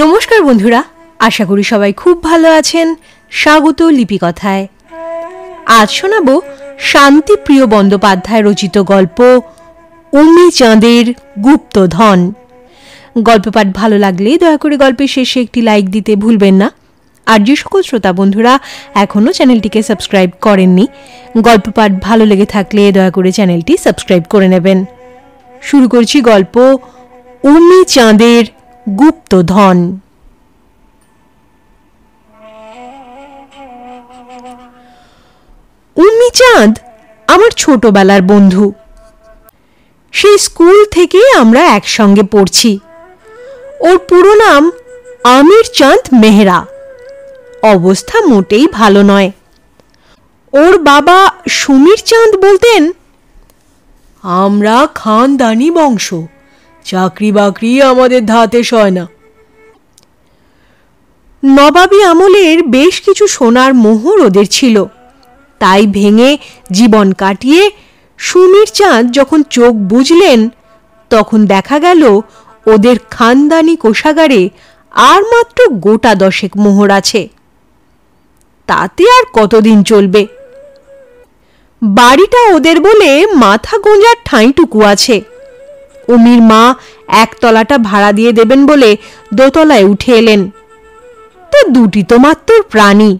নমস্কার বন্ধুরা, আশা করি সবাই খুব ভালো আছেন। স্বাগত লিপিকথায়। আজ শোনাবো শান্তিপ্রিয় বন্দ্যোপাধ্যায় রচিত গল্প উমি চাঁদের গুপ্তধন। গল্প পাঠ ভালো লাগলে দয়া করে গল্পের শেষে একটি লাইক দিতে ভুলবেন না। আর যে সকল শ্রোতা বন্ধুরা এখনও চ্যানেলটিকে সাবস্ক্রাইব করেননি, গল্প পাঠ ভালো লেগে থাকলে দয়া করে চ্যানেলটি সাবস্ক্রাইব করে নেবেন। শুরু করছি গল্প উমি চাঁদের গুপ্তধন। উমি চাঁদ আমার ছোটবেলার বন্ধু। সেই স্কুল থেকে আমরা একসঙ্গে পড়ছি। ওর পুরো নাম আমির চাঁদ মেহরা। অবস্থা মোটেই ভালো নয়। ওর বাবা সুমির চাঁদ বলতেন, আমরা খানদানি বংশ, চাকরি বাকরি আমাদের ধাতে সয় না। নবাবী আমলের বেশ কিছু সোনার মোহর ওদের ছিল, তাই ভেঙে জীবন কাটিয়ে সুমির চাঁদ যখন চোখ বুঝলেন, তখন দেখা গেল ওদের খানদানি কোষাগারে আর মাত্র গোটা 10 মোহর আছে। তাতে আর কতদিন চলবে? বাড়িটা ওদের বলে মাথা গোঁজার ঠাঁইটুকু আছে। উমির মা একতলাটা ভাড়া দিয়ে দেবেন বলে দোতলায় উঠে এলেন। তো দুটি তো মাত্র প্রাণী,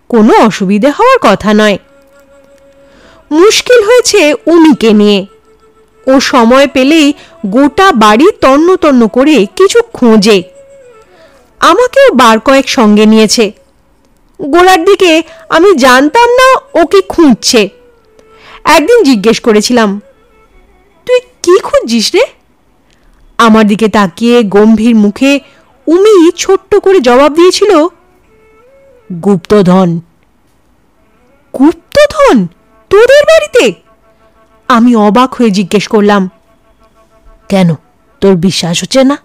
কোনো অসুবিধে হওয়ার কথা নয়। মুশকিল হয়েছে উমিকে নিয়ে। ও সময় পেলেই গোটা বাড়ি তন্ন তন্ন করে কিছু খোঁজে। আমাকেও বার কয়েক সঙ্গে নিয়েছে। গোড়ার দিকে আমি জানতাম না ও কি খুঁজছে। একদিন জিজ্ঞেস করেছিলাম, তুই কি খুঁজছিস রে? আমার দিকে তাকিয়ে গম্ভীর মুখে উমি ছোট্ট করে জবাব দিয়েছিল, গুপ্তধন। গুপ্তধন তোদের বাড়িতে? আমি অবাক হয়ে জিজ্ঞেস করলাম, কেন, তোর বিশ্বাস হচ্ছে না?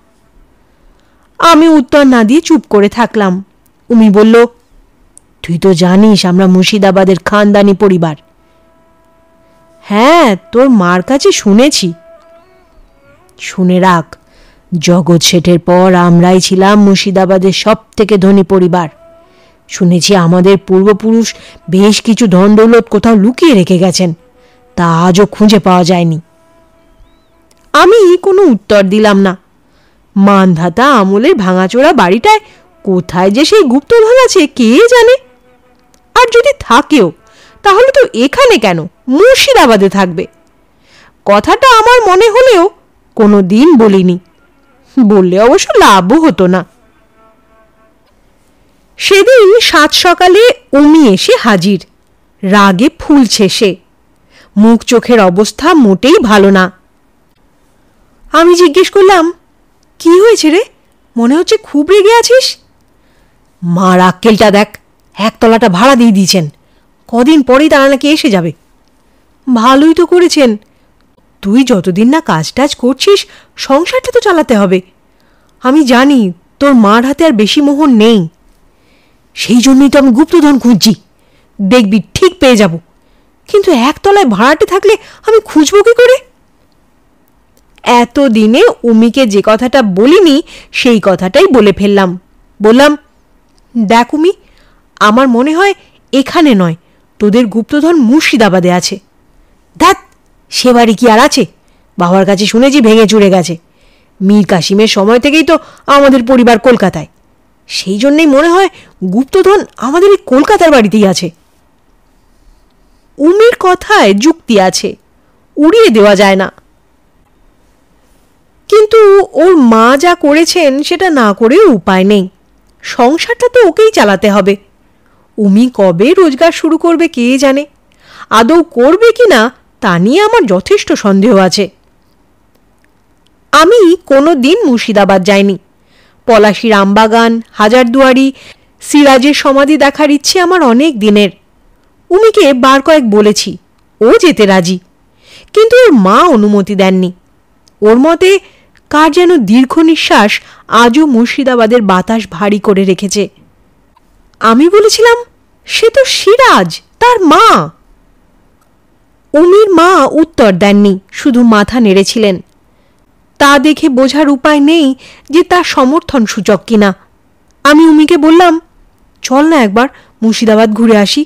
আমি উত্তর না দিয়ে চুপ করে থাকলাম। উমি বলল, তুই তো জানিস আমরা মুর্শিদাবাদের খানদানি পরিবার। হ্যাঁ, তোর মার কাছে শুনেছি। শুনে রাখ, জগৎ শেঠের পর আমরাই ছিলাম মুর্শিদাবাদের সব থেকে ধনী পরিবার। শুনেছি আমাদের পূর্বপুরুষ বেশ কিছু ধন দৌলত কোথাও লুকিয়ে রেখে গেছেন, তা আজও খুঁজে পাওয়া যায়নি। আমি কোনো উত্তর দিলাম না। মানধাতা আমলের ভাঙাচোরা বাড়িটায় কোথায় যে সেই গুপ্তধন আছে কে জানে। আর যদি থাকেও তাহলে তো এখানে কেন, মুর্শিদাবাদে থাকবে। কথাটা আমার মনে হলেও কোনো দিন বলিনি। বললে অবশ্য লাভও হতো না। সেদিন 7 সকালে উমি এসে হাজির। রাগে ফুলছে সে। মুখ চোখের অবস্থা মোটেই ভালো না। আমি জিজ্ঞেস করলাম, কি হয়েছে রে? মনে হচ্ছে খুব রেগে আছিস। মার আক্কেলটা দেখ, একতলাটা ভাড়া দিয়ে দিয়েছেন। কদিন পরেই তারা নাকি এসে যাবে। ভালোই তো করেছেন। তুই যতদিন না কাজ টাজ করছিস সংসারটা তো চালাতে হবে। আমি জানি তোর মার হাতে আর বেশি মোহর নেই। সেই জন্যই তো আমি গুপ্তধন খুঁজছি। দেখবি ঠিক পেয়ে যাব। কিন্তু একতলায় ভাড়াটে থাকলে আমি খুঁজব কি করে? এতদিনে উমিকে যে কথাটা বলিনি সেই কথাটাই বলে ফেললাম। বললাম, দেখ উমি, আমার মনে হয় এখানে নয়, তোদের গুপ্তধন মুর্শিদাবাদে আছে। ধ্যাৎ, সে বাড়ি কি আর আছে? বাবার কাছে শুনেছি ভেঙে চুরে গেছে। মীর কাসিমের সময় থেকেই তো আমাদের পরিবার কলকাতায়। সেই জন্যই মনে হয় গুপ্তধন আমাদের এই কলকাতার বাড়িতেই আছে। উমির কথায় যুক্তি আছে, উড়িয়ে দেওয়া যায় না। কিন্তু ওর মা যা করেছেন সেটা না করে উপায় নেই। সংসারটা তো ওকেই চালাতে হবে। উমি কবে রোজগার শুরু করবে কে জানে। আদৌ করবে কিনা তা নিয়ে আমার যথেষ্ট সন্দেহ আছে। আমি কোনো দিন মুর্শিদাবাদ যাইনি। পলাশির আমবাগান, হাজারদুয়ারি, সিরাজের সমাধি দেখার ইচ্ছে আমার অনেক দিনের। উমিকে বার কয়েক বলেছি, ও যেতে রাজি। কিন্তু ওর মা অনুমতি দেননি। ওর মতে কার যেন দীর্ঘ নিঃশ্বাস আজও মুর্শিদাবাদের বাতাস ভারী করে রেখেছে। আমি বলেছিলাম, সে তো সিরাজ, তার মা। উমির মা উত্তর দেননি, শুধু মাথা নেড়েছিলেন। তা দেখে বোঝার উপায় নেই যে তার সমর্থন সূচক কিনা। আমি উমিকে বললাম, চল না একবার মুর্শিদাবাদ ঘুরে আসি।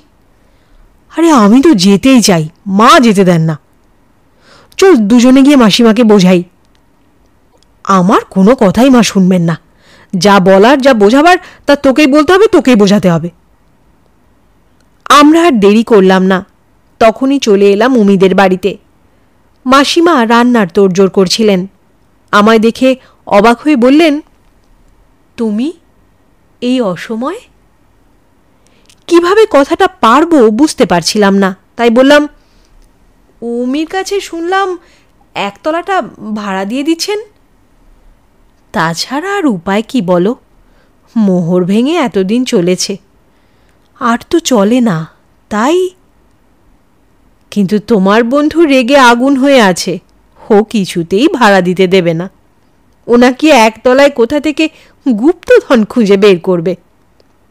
আরে আমি তো যেতেই চাই, মা যেতে দেন না। চল দুজনে গিয়ে মাসিমাকে বোঝাই। আমার কোনো কথাই মা শুনবেন না। যা বলার, যা বোঝাবার তা তোকেই বলতে হবে, তোকেই বোঝাতে হবে। আমরা আর দেরি করলাম না, তখনই চলে এলাম উমিদের বাড়িতে। মাসিমা রান্নার তোড়জোড় করছিলেন। আমায় দেখে অবাক হয়ে বললেন, তুমি এই অসময়ে? কিভাবে কথাটা পারবো বুঝতে পারছিলাম না, তাই বললাম, উমির কাছে শুনলাম একতলাটা ভাড়া দিয়ে দিচ্ছেন। তাছাড়া আর উপায় কি বলো, মোহর ভেঙে এতদিন চলেছে, আর তো চলে না, তাই। কিন্তু তোমার বন্ধু রেগে আগুন হয়ে আছে, ও কিছুতেই ভাড়া দিতে দেবে না। ও নাকি একতলায় কোথা থেকে গুপ্তধন খুঁজে বের করবে।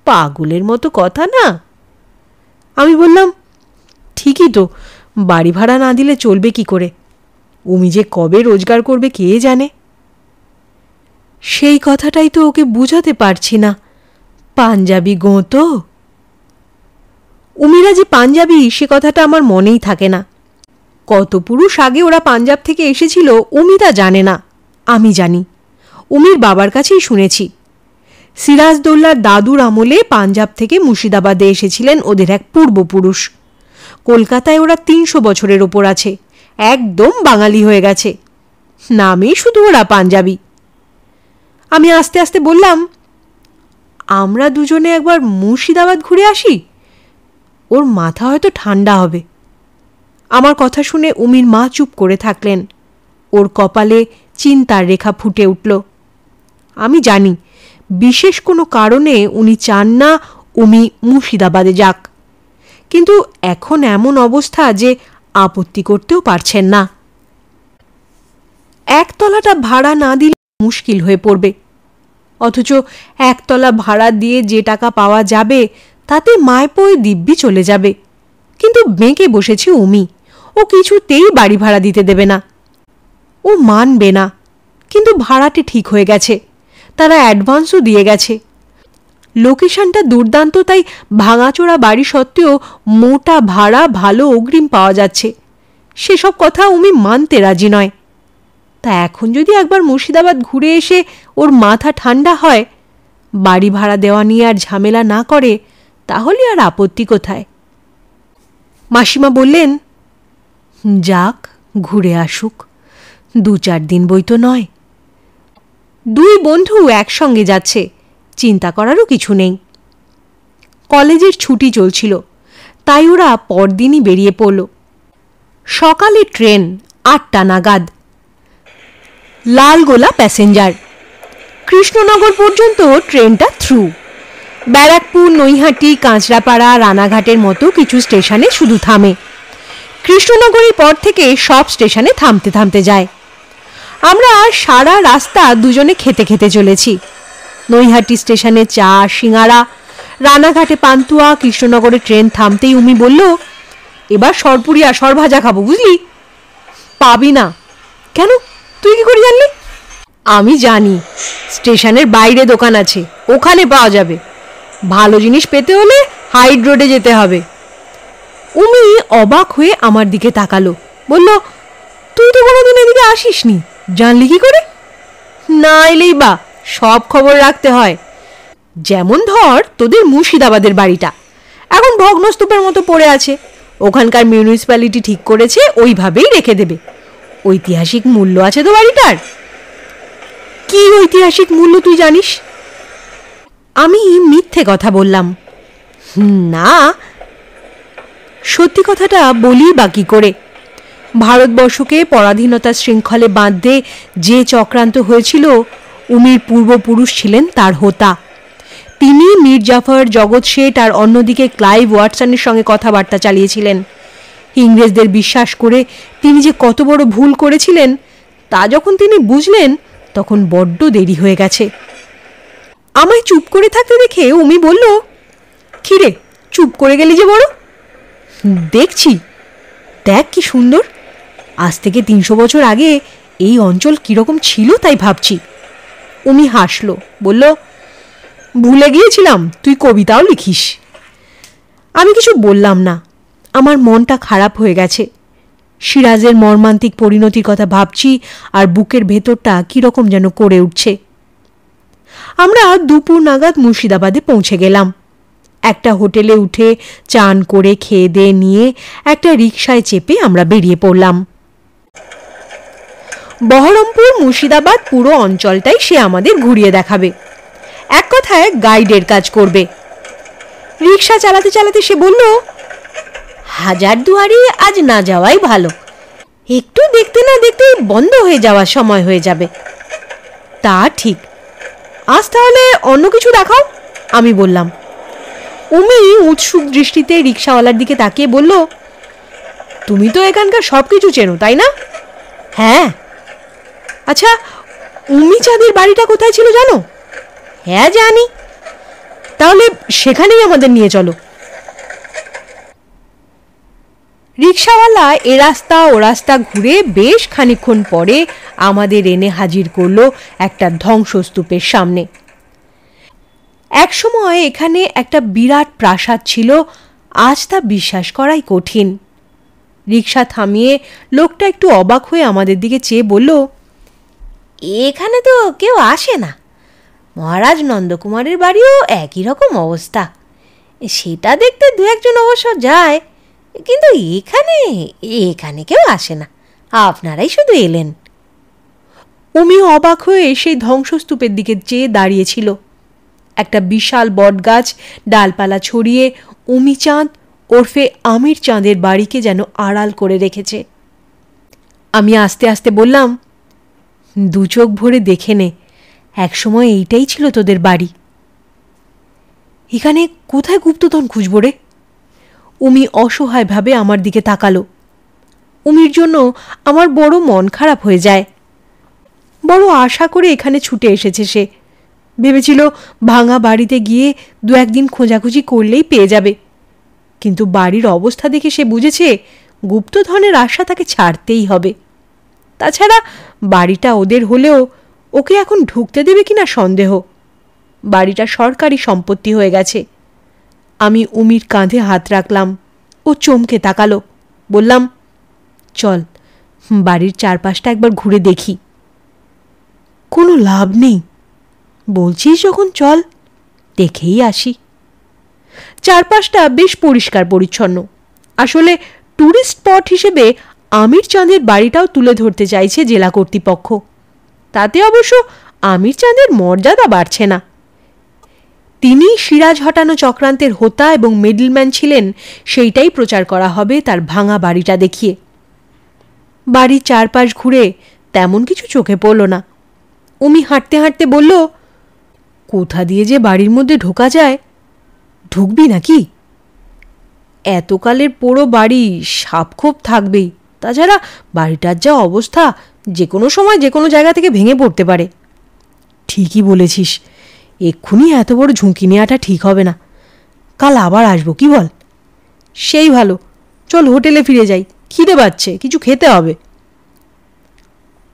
পাগলের মতো কথা না। আমি বললাম, ঠিকই তো, বাড়ি ভাড়া না দিলে চলবে কি করে? উমি যে কবে রোজগার করবে কে জানে। সেই কথাটাই তো ওকে বুঝাতে পারছি না। পাঞ্জাবি গোঁ তো। উমিরা যে পাঞ্জাবি সে কথাটা আমার মনেই থাকে না। কত পুরুষ আগে ওরা পাঞ্জাব থেকে এসেছিল উমি তা জানে না, আমি জানি। উমির বাবার কাছেই শুনেছি। সিরাজদৌল্লার দাদুর আমলে পাঞ্জাব থেকে মুর্শিদাবাদে এসেছিলেন ওদের এক পূর্বপুরুষ। কলকাতায় ওরা ৩০০ বছরের ওপর আছে, একদম বাঙালি হয়ে গেছে, নামেই শুধু ওরা পাঞ্জাবি। আমি আস্তে আস্তে বললাম, আমরা দুজনে একবার মুর্শিদাবাদ ঘুরে আসি, ওর মাথা হয়তো ঠান্ডা হবে। আমার কথা শুনে উমির মা চুপ করে থাকলেন। ওর কপালে চিন্তার রেখা ফুটে উঠল। আমি জানি বিশেষ কোনো কারণে উনি চান না উমি মুর্শিদাবাদে যাক, কিন্তু এখন এমন অবস্থা যে আপত্তি করতেও পারছেন না। একতলাটা ভাড়া না দিলে মুশকিল হয়ে পড়বে, অথচ একতলা ভাড়া দিয়ে যে টাকা পাওয়া যাবে তাতে মায়পোয় দিব্যি চলে যাবে। কিন্তু বেঁকে বসেছে উমি, ও কিছুতেই বাড়ি ভাড়া দিতে দেবে না। ও মানবে না, কিন্তু ভাড়াটি ঠিক হয়ে গেছে, তারা অ্যাডভান্সও দিয়ে গেছে। লোকেশনটা দুর্দান্ত, তাই ভাঙাচোরা বাড়ি সত্ত্বেও মোটা ভাড়া ভালো অগ্রিম পাওয়া যাচ্ছে। সেসব কথা উমি মানতে রাজি নয়। তা এখন যদি একবার মুর্শিদাবাদ ঘুরে এসে ওর মাথা ঠান্ডা হয়, বাড়ি ভাড়া দেওয়া নিয়ে আর ঝামেলা না করে, তাহলে আর আপত্তি কোথায়? মাসিমা বললেন, যাক, ঘুরে আসুক, ২-৪ দিন বই তো নয়। দুই বন্ধু একসঙ্গে যাচ্ছে, চিন্তা করারও কিছু নেই। কলেজের ছুটি চলছিল, তাই ওরা পরদিনই বেরিয়ে পড়ল। সকালে ট্রেন ৮টা নাগাদ, লালগোলা প্যাসেঞ্জার। কৃষ্ণনগর পর্যন্ত ট্রেনটা থ্রু। ব্যারাকপুর, নৈহাটি, কাঁচরাপাড়া, রানাঘাটের মতো কিছু স্টেশনে শুধু থামে। কৃষ্ণনগরের পর থেকে সব স্টেশনে থামতে থামতে যায়। আমরা সারা রাস্তা দুজনে খেতে খেতে চলেছি। নৈহাটি স্টেশনে চা, সিঙ্গারা, রানাঘাটে পান্তুয়া। কৃষ্ণনগরে ট্রেন থামতেই উমি বলল, এবার সরপুরিয়া সরভাজা খাবো, বুঝলি? পাবি না। কেন, তুই কি করে জানলি? আমি জানি, স্টেশনের বাইরে দোকান আছে, ওখানে পাওয়া যাবে। ভালো জিনিস পেতে হলে হাইড রোডে যেতে হবে। উমি অবাক হয়ে আমার দিকে তাকালো, বলল, তুই তো কোনোদিন এদিকে আসিস নি, জানলি কি করে? না এলেই বা সব খবর রাখতে হয়। যেমন ধর তোদের মুর্শিদাবাদের বাড়িটা এখন ভগ্নস্তূপের মতো পড়ে আছে, ওখানকার মিউনিসিপ্যালিটি ঠিক করেছে ওইভাবেই রেখে দেবে। ঐতিহাসিক মূল্য আছে তো বাড়িটার। কি ঐতিহাসিক মূল্য তুই জানিস? আমি মিথ্যে কথা বললাম। না, সত্যি কথাটা বলি বা কি করে? ভারতবর্ষকে পরাধীনতার শৃঙ্খলে বাঁধতে যে চক্রান্ত হয়েছিল, উমির পূর্বপুরুষ ছিলেন তার হোতা। তিনি মীর জাফর, জগৎ শেঠ আর অন্যদিকে ক্লাইভ ওয়াটসনের সঙ্গে কথাবার্তা চালিয়েছিলেন। ইংরেজদের বিশ্বাস করে তিনি যে কত বড় ভুল করেছিলেন তা যখন তিনি বুঝলেন, তখন বড্ড দেরি হয়ে গেছে। আমায় চুপ করে থাকতে দেখে উমি বলল, কিরে, চুপ করে গেলি যে বড়? দেখছি, দেখ কি সুন্দর। আজ থেকে ৩০০ বছর আগে এই অঞ্চল কিরকম ছিল তাই ভাবছি। উমি হাসল, বলল, ভুলে গিয়েছিলাম তুই কবিতাও লিখিস। আমি কিছু বললাম না, আমার মনটা খারাপ হয়ে গেছে। সিরাজের মর্মান্তিক পরিণতির কথা ভাবছি আর বুকের ভেতরটা কীরকম যেন করে উঠছে। আমরা দুপুর নাগাদ মুর্শিদাবাদে পৌঁছে গেলাম। একটা হোটেলে উঠে চান করে খেয়ে দিয়ে নিয়ে একটা রিকশায় চেপে আমরা বেরিয়ে পড়লাম। বহরমপুর মুর্শিদাবাদ পুরো অঞ্চলটাই সে আমাদের ঘুরিয়ে দেখাবে, এক কথায় গাইডের কাজ করবে। রিকশা চালাতে চালাতে সে বলল, হাজারদুয়ারি আজ না যাওয়াই ভালো, একটু দেখতে না দেখতেই বন্ধ হয়ে যাওয়ার সময় হয়ে যাবে। তা ঠিক, আজ তাহলে অন্য কিছু দেখাও, আমি বললাম। উমি উৎসুক দৃষ্টিতে রিকশাওয়ালার দিকে তাকিয়ে বলল, তুমি তো এখানকার সব কিছু চেনো তাই না? হ্যাঁ। আচ্ছা, উমি চাঁদের বাড়িটা কোথায় ছিল জানো? হ্যাঁ জানি। তাহলে সেখানেই আমাদের নিয়ে চলো। রিকশাওয়ালা এ রাস্তা ও রাস্তা ঘুরে বেশ খানিকক্ষণ পরে আমাদের এনে হাজির করলো একটা ধ্বংসস্তূপের সামনে। একসময় এখানে একটা বিরাট প্রাসাদ ছিল, আজ তা বিশ্বাস করাই কঠিন। রিকশা থামিয়ে লোকটা একটু অবাক হয়ে আমাদের দিকে চেয়ে বলল, এখানে তো কেউ আসে না, মহারাজ নন্দকুমারের বাড়িও একই রকম অবস্থা, সেটা দেখতে দু একজন অবশ্য যায়, কিন্তু এখানে এখানে কেউ আসে না, আপনারাই শুধু এলেন। উমি অবাক হয়ে সেই ধ্বংসস্তূপের দিকে চেয়ে দাঁড়িয়েছিল। একটা বিশাল বটগাছ ডালপালা ছড়িয়ে উমি চাঁদ ওরফে আমির চাঁদের বাড়িকে যেন আড়াল করে রেখেছে। আমি আস্তে আস্তে বললাম, দু চোখ ভরে দেখে নে, একসময় এইটাই ছিল তোদের বাড়ি। এখানে কোথায় গুপ্তধন খুঁজব রে? উমি অসহায়ভাবে আমার দিকে তাকালো। উমির জন্য আমার বড় মন খারাপ হয়ে যায়। বড় আশা করে এখানে ছুটে এসেছে সে, ভেবেছিল ভাঙা বাড়িতে গিয়ে দু একদিন খোঁজাখুঁজি করলেই পেয়ে যাবে, কিন্তু বাড়ির অবস্থা দেখে সে বুঝেছে গুপ্তধনের আশা তাকে ছাড়তেই হবে। তাছাড়া বাড়িটা ওদের হলেও ওকে এখন ঢুকতে দেবে কিনা সন্দেহ। বাড়িটা সরকারি সম্পত্তি হয়ে গেছে। আমি উমির কাঁধে হাত রাখলাম, ও চমকে তাকালো। বললাম, চল বাড়ির চারপাশটা একবার ঘুরে দেখি। কোনো লাভ নেই, বলছিস যখন চল দেখেই আসি। চারপাশটা বেশ পরিষ্কার পরিচ্ছন্ন। আসলে ট্যুরিস্ট স্পট হিসেবে আমির চাঁদের বাড়িটাও তুলে ধরতে চাইছে জেলা কর্তৃপক্ষ। তাতে অবশ্য আমির চাঁদের মর্যাদা বাড়ছে না। তিনি সিরাজ হটানো চক্রান্তের হোতা এবং মিডলম্যান ছিলেন, সেইটাই প্রচার করা হবে তার ভাঙা বাড়িটা দেখিয়ে। বাড়ির চারপাশ ঘুরে তেমন কিছু চোখে পড়ল না। উমি হাঁটতে হাঁটতে বলল, কোথা দিয়ে যে বাড়ির মধ্যে ঢোকা যায়? ঢুকবি নাকি? এতকালের পোড়ো বাড়ি, সাপখোপ থাকবেই। তাছাড়া বাড়িটার যা অবস্থা, যে কোনো সময় যে কোনো জায়গা থেকে ভেঙে পড়তে পারে। ঠিকই বলেছিস, এক্ষুনি এত বড় ঝুঁকি নেওয়াটা ঠিক হবে না। কাল আবার আসবো, কি বল? সেই ভালো, চল হোটেলে ফিরে যাই, খিদে পাচ্ছে, কিছু খেতে হবে।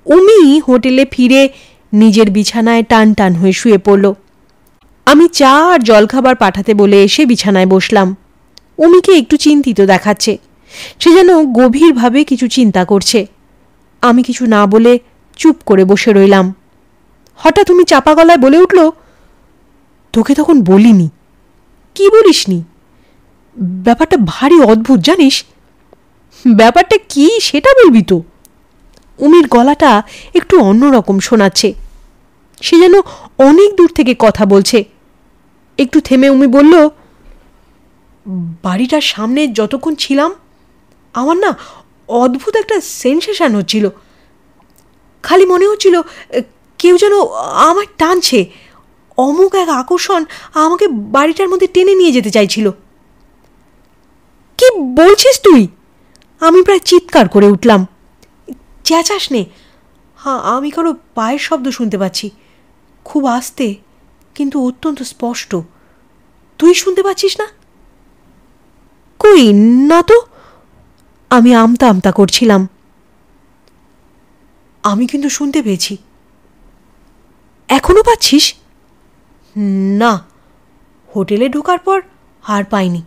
উমি হোটেলে ফিরে নিজের বিছানায় টান টান হয়ে শুয়ে পড়ল। আমি চা আর জলখাবার পাঠাতে বলে এসে বিছানায় বসলাম। উমিকে একটু চিন্তিত দেখাচ্ছে, সে যেন গভীরভাবে কিছু চিন্তা করছে। আমি কিছু না বলে চুপ করে বসে রইলাম। হঠাৎ উমি চাপা গলায় বলে উঠল, তোকে তখন বলিনি। কি বলিসনি? ব্যাপারটা ভারী অদ্ভুত জানিস। ব্যাপারটা কি সেটা বলবি তো? উমির গলাটা একটু অন্যরকম শোনাচ্ছে, সে যেন অনেক দূর থেকে কথা বলছে। একটু থেমে উমি বলল, বাড়িটার সামনে যতক্ষণ ছিলাম আমার না অদ্ভুত একটা সেন্সেশন হচ্ছিল। খালি মনে হচ্ছিল কেউ যেন আমার টানছে, অমুক এক আকর্ষণ আমাকে বাড়িটার মধ্যে টেনে নিয়ে যেতে চাইছিল। কি বলছিস তুই? আমি প্রায় চিৎকার করে উঠলাম। চেঁচাস নে, হ্যাঁ আমি কারো পায়ের শব্দ শুনতে পাচ্ছি, খুব আস্তে কিন্তু অত্যন্ত স্পষ্ট। তুই শুনতে পাচ্ছিস না? কই না তো, আমি আমতা আমতা করছিলাম। আমি কিন্তু শুনতে পেয়েছি। এখনো পাচ্ছিস? না, হোটেলে ঢোকার পর আর পাইনি।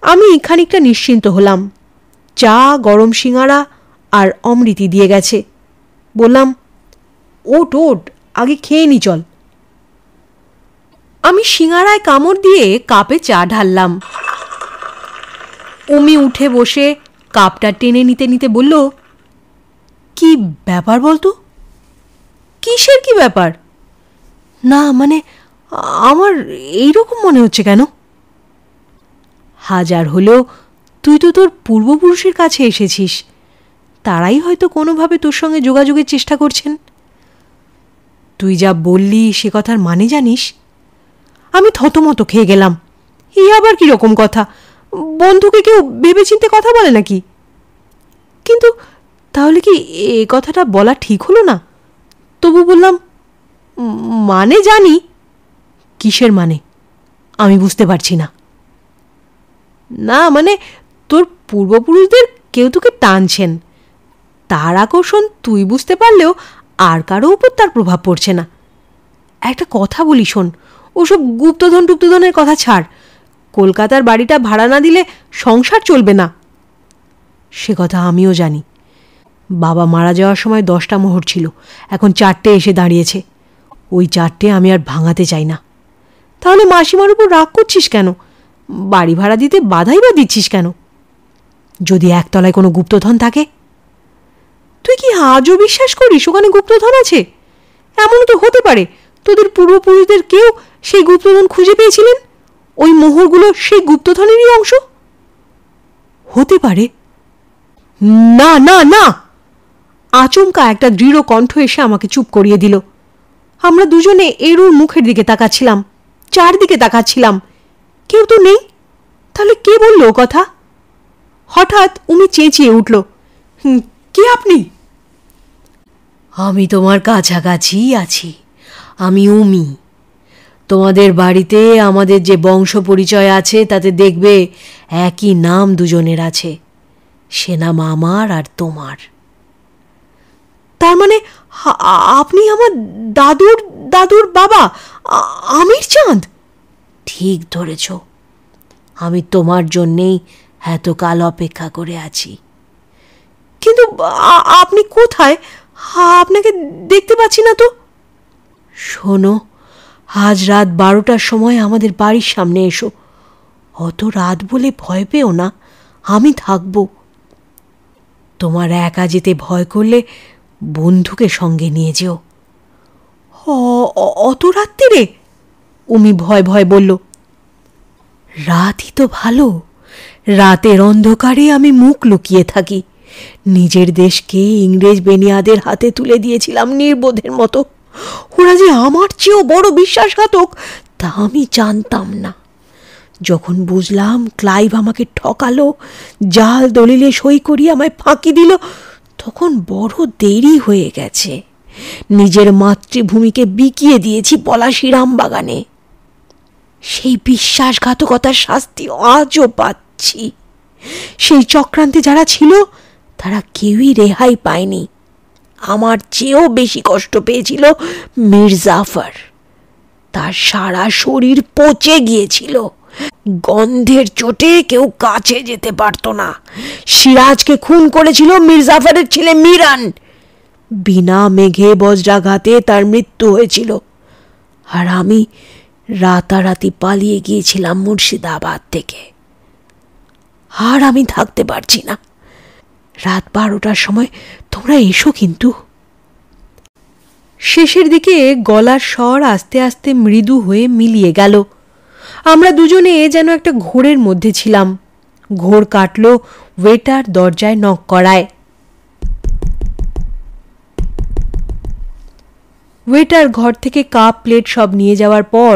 আমি খানিকটা নিশ্চিন্ত হলাম। চা, গরম সিঙাড়া আর অমৃতি দিয়ে গেছে। বললাম, ওট ওট, আগে খেয়ে নি চল। আমি সিঙাড়ায় কামড় দিয়ে কাপে চা ঢাললাম। উমি উঠে বসে কাপটা টেনে নিতে নিতে বলল, কি ব্যাপার বলতো? কিসের কি ব্যাপার? না মানে আমার এইরকম মনে হচ্ছে কেন? হাজার হলেও তুই তো তোর পূর্বপুরুষের কাছে এসেছিস, তারাই হয়তো কোনোভাবে তোর সঙ্গে যোগাযোগের চেষ্টা করছেন। তুই যা বললি সে কথার মানে জানিস? আমি থতমত খেয়ে গেলাম। এই আবার কীরকম কথা? বন্ধুকে কেউ ভেবেচিন্তে কথা বলে নাকি? কিন্তু তাহলে কি এ কথাটা বলা ঠিক হলো না? তবু বললাম, মানে জানি। কিসের মানে? আমি বুঝতে পারছি না। না মানে তোর পূর্বপুরুষদের কেউ তোকে টানছেন, তার আকর্ষণ তুই বুঝতে পারলেও আর কারো উপর তার প্রভাব পড়ছে না। একটা কথা বলি শোন, ওসব গুপ্তধন টুপ্তধনের কথা ছাড়। কলকাতার বাড়িটা ভাড়া না দিলে সংসার চলবে না। সে কথা আমিও জানি। বাবা মারা যাওয়ার সময় 10টা মোহর ছিল, এখন 4টে এসে দাঁড়িয়েছে। ওই 4টে আমি আর ভাঙাতে চাই না। তাহলে মাসিমার উপর রাগ করছিস কেন? বাড়ি ভাড়া দিতে বাধাই বা দিচ্ছিস কেন? যদি একতলায় কোনো গুপ্তধন থাকে? তুই কি আজও বিশ্বাস করিস ওখানে গুপ্তধন আছে? এমনও তো হতে পারে তোদের পূর্বপুরুষদের কেউ সেই গুপ্তধন খুঁজে পেয়েছিলেন, ওই মোহরগুলো সেই গুপ্তধনেরই অংশ হতে পারে। না না না! আচমকা একটা দৃঢ় কণ্ঠ এসে আমাকে চুপ করিয়ে দিল। আমরা দুজনে এরুর মুখের দিকে তাকাচ্ছিলাম, চারদিকে তাকাচ্ছিলাম। কেউ তো নেই। তাহলে কে বলল ও কথা? হঠাৎ উমি চেঁচিয়ে উঠল, কে আপনি? আমি তোমার কাছাকাছি আছি। আমি উমি। তোমাদের বাড়িতে আমাদের যে বংশ পরিচয় আছে তাতে দেখবে একই নাম দুজনের আছে। সে নাম আমার আর তোমার। তার মানে আপনি আমার দাদুর দাদুর বাবা আমির চাঁদ? ঠিক ধরেছ। আমি তোমার জন্যেই এতকাল অপেক্ষা করে আছি। কিন্তু আপনি কোথায়? আপনাকে দেখতে পাচ্ছি না তো। শোনো, আজ রাত 12টার সময় আমাদের বাড়ির সামনে এসো। অত রাত বলে ভয় পেও না, আমি থাকবো। তোমার একা যেতে ভয় করলে বন্ধুকে সঙ্গে নিয়ে যেও। অত রাত্রিরে? উমি ভয় ভয় বলল। রাতই তো ভালো। রাতের অন্ধকারে আমি মুখ লুকিয়ে থাকি। নিজের দেশকে ইংরেজ বেনিয়াদের হাতে তুলে দিয়েছিলাম নির্বোধের মতো। ওরা যে আমার চেয়েও বড় বিশ্বাসঘাতক তা আমি জানতাম না। যখন বুঝলাম ক্লাইভ আমাকে ঠকালো, জাল দলিলে সই করিয়ে আমায় ফাঁকি দিল, তখন বড় দেরি হয়ে গেছে। নিজের মাতৃভূমিকে বিকিয়ে দিয়েছি পলাশিরাম বাগানে। সেই বিশ্বাসঘাতকতার শাস্তি আজও পাচ্ছি। সেই চক্রান্তে যারা ছিল তারা কেউই রেহাই পায়নি। আমার চেয়েও বেশি কষ্ট পেয়েছিল মির্জাফর। তার সারা শরীর পচে গিয়েছিল। গন্ধের চোটে কেউ কাছে যেতে পারত না। সিরাজকে খুন করেছিল মির্জাফরের ছেলে মিরান। বিনা মেঘে বজ্রাঘাতে তার মৃত্যু হয়েছিল। আর আমি রাতারাতি পালিয়ে গিয়েছিলাম মুর্শিদাবাদ থেকে। আর আমি থাকতে পারছি না। রাত 12টার সময় তোমরা এসো কিন্তু। শেষের দিকে গলার স্বর আস্তে আস্তে মৃদু হয়ে মিলিয়ে গেল। আমরা দুজনে যেন একটা ঘোরের মধ্যে ছিলাম। ঘোর কাটল ওয়েটার দরজায় নক করায়। ওয়েটার ঘর থেকে কাপ প্লেট সব নিয়ে যাওয়ার পর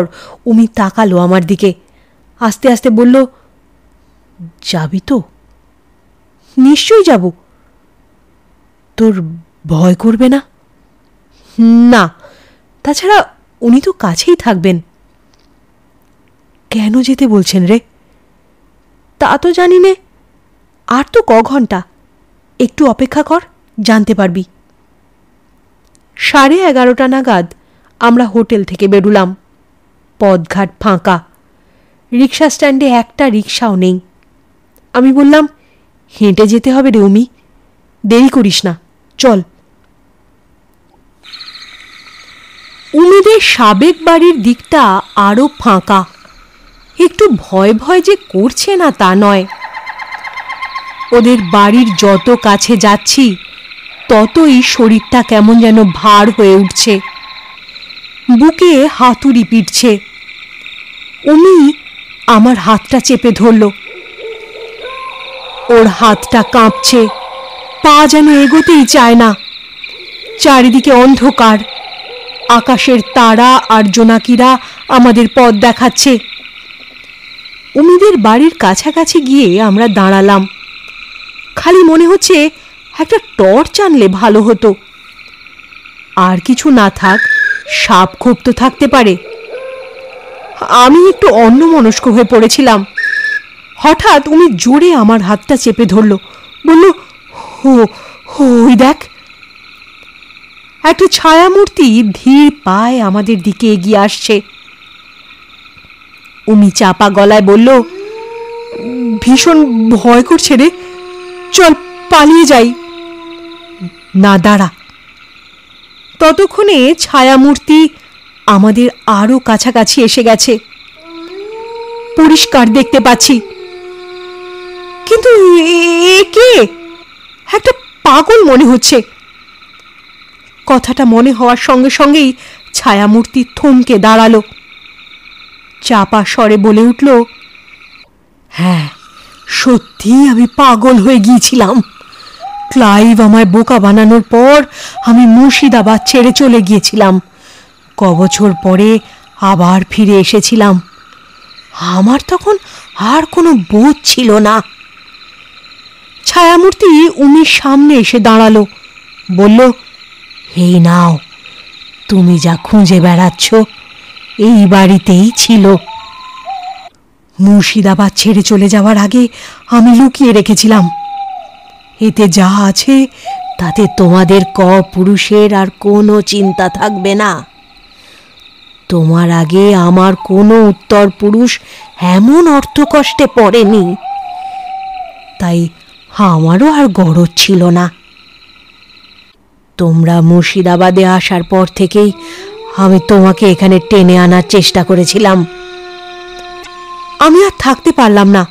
উমি তাকালো আমার দিকে, আস্তে আস্তে বলল, যাবি তো? নিশ্চয়ই যাব। তোর ভয় করবে না? না, তাছাড়া উনি তো কাছেই থাকবেন। কেন যেতে বলছেন রে? তা তো জানি নে। আর তো ঘন্টা, একটু অপেক্ষা কর, জানতে পারবি। 11:30 নাগাদ আমরা হোটেল থেকে বেরুলাম। পথঘাট ফাঁকা, রিক্সা স্ট্যান্ডে একটা রিক্সাও নেই। আমি বললাম, হেঁটে যেতে হবে রে উমি, দেরি করিস না, চল। উমিদের সাবেক বাড়ির দিকটা আরো ফাঁকা। একটু ভয় ভয় যে করছে না তা নয়। ওদের বাড়ির যত কাছে যাচ্ছি ততই শরীরটা কেমন যেন ভার হয়ে উঠছে, বুকে হাতুড়ি পিটছে। উমি আমার হাতটা চেপে ধরল। ওর হাতটা কাঁপছে, পা যেন এগোতেই চায় না। চারিদিকে অন্ধকার, আকাশের তারা আর জোনাকিরা আমাদের পথ দেখাচ্ছে। উমিদের বাড়ির কাছাকাছি গিয়ে আমরা দাঁড়ালাম। খালি মনে হচ্ছে একটা টর্চ আনলে ভালো হতো। আর কিছু না থাক, সাপ খোপ তো থাকতে পারে। আমি একটু অন্যমনস্ক হয়ে পড়েছিলাম। হঠাৎ উনি জোরে আমার হাতটা চেপে ধরল, বলল, ওই দেখ। একটা ছায়ামূর্তি ধীর পায়ে আমাদের দিকে এগিয়ে আসছে। উমি চাপা গলায় বলল, ভীষণ ভয় করছে রে, চল পালিয়ে যাই। না, দাঁড়া। ততক্ষণে ছায়ামূর্তি আমাদের আরো কাছাকাছি এসে গেছে, পরিষ্কার দেখতে পাচ্ছি। কিন্তু একে একটা পাগল মনে হচ্ছে। কথাটা মনে হওয়ার সঙ্গে সঙ্গেই ছায়ামূর্তি থমকে দাঁড়ালো, চাপা স্বরে বলে উঠল, হ্যাঁ, সত্যি আমি পাগল হয়ে গিয়েছিলাম। ক্লাইভ আমায় বোকা বানানোর পর আমি মুর্শিদাবাদ ছেড়ে চলে গিয়েছিলাম। কবছর পরে আবার ফিরে এসেছিলাম। আমার তখন আর কোনো বোধ ছিল না। ছায়ামূর্তি উমির সামনে এসে দাঁড়ালো, বলল, এই নাও, তুমি যা খুঁজে বেড়াচ্ছ এই বাড়িতেই ছিল। মুর্শিদাবাদ ছেড়ে চলে যাওয়ার আগে আমি লুকিয়ে রেখেছিলাম। এতে যা আছে তাতে তোমাদের পুরুষের আর কোনো চিন্তা থাকবে না। তোমার আগে আমার কোনো উত্তর পুরুষ এমন অর্থকষ্টে পড়েনি, তাই আমারও আর গরজ ছিল না। তোমরা মুর্শিদাবাদে আসার পর থেকেই আমি তোমাকে এখানে টেনে আনার চেষ্টা করেছিলাম। আমি আর থাকতে পারলাম না,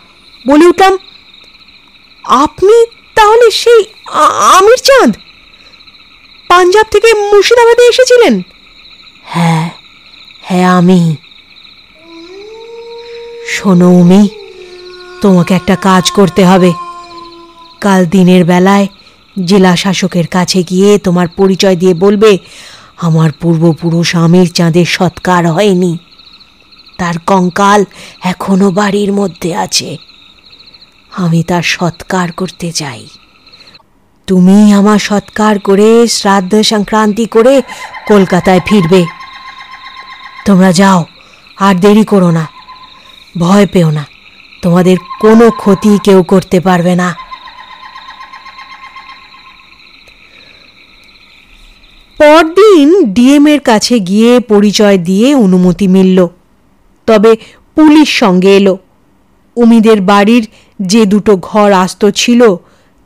বলে উঠলাম, আপনি তাহলে সেই আমির চাঁদ, পাঞ্জাব থেকে মুর্শিদাবাদে এসেছিলেন? হ্যাঁ হ্যাঁ, আমি। শোনো উমি, তোমাকে একটা কাজ করতে হবে। কাল দিনের বেলায় জেলা শাসকের কাছে গিয়ে তোমার পরিচয় দিয়ে বলবে, আমার পূর্বপুরুষ আমির চাঁদের সৎকার হয়নি, তার কঙ্কাল এখনো বাড়ির মধ্যে আছে। আমি তার সৎকার করতে চাই। তুমি আমার সৎকার করে শ্রাদ্ধ সংক্রান্তি করে কলকাতায় ফিরবে। তোমরা যাও, আর দেরি করো না। ভয় পেও না, তোমাদের কোনো ক্ষতি কেউ করতে পারবে না। পরদিন ডিএম এর কাছে গিয়ে পরিচয় দিয়ে অনুমতি মিলল, তবে পুলিশ সঙ্গে এলো। উমিদের বাড়ির যে দুটো ঘর আস্ত ছিল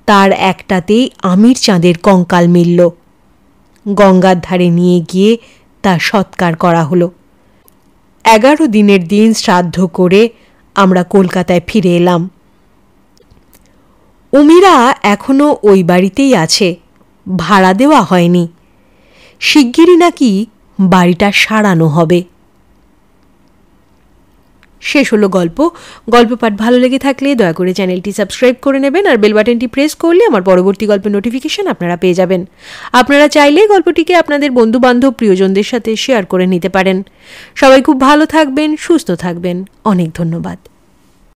তার একটাতেই আমির চাঁদের কঙ্কাল মিলল। গঙ্গার ধারে নিয়ে গিয়ে তার সৎকার করা হলো। 11 দিনের দিন শ্রাদ্ধ করে আমরা কলকাতায় ফিরে এলাম। উমিরা এখনো ওই বাড়িতেই আছে, ভাড়া দেওয়া হয়নি। শিগগিরই নাকি বাড়িটা সারানো হবে। শেষ হলো গল্প। গল্প পাঠ ভালো লেগে থাকলে দয়া করে চ্যানেলটি সাবস্ক্রাইব করে নেবেন, আর বেল বাটনটি প্রেস করলে আমার পরবর্তী গল্পের নোটিফিকেশন আপনারা পেয়ে যাবেন। আপনারা চাইলে গল্পটিকে আপনাদের বন্ধু বান্ধব প্রিয়জনদের সাথে শেয়ার করে নিতে পারেন। সবাই খুব ভালো থাকবেন, সুস্থ থাকবেন। অনেক ধন্যবাদ।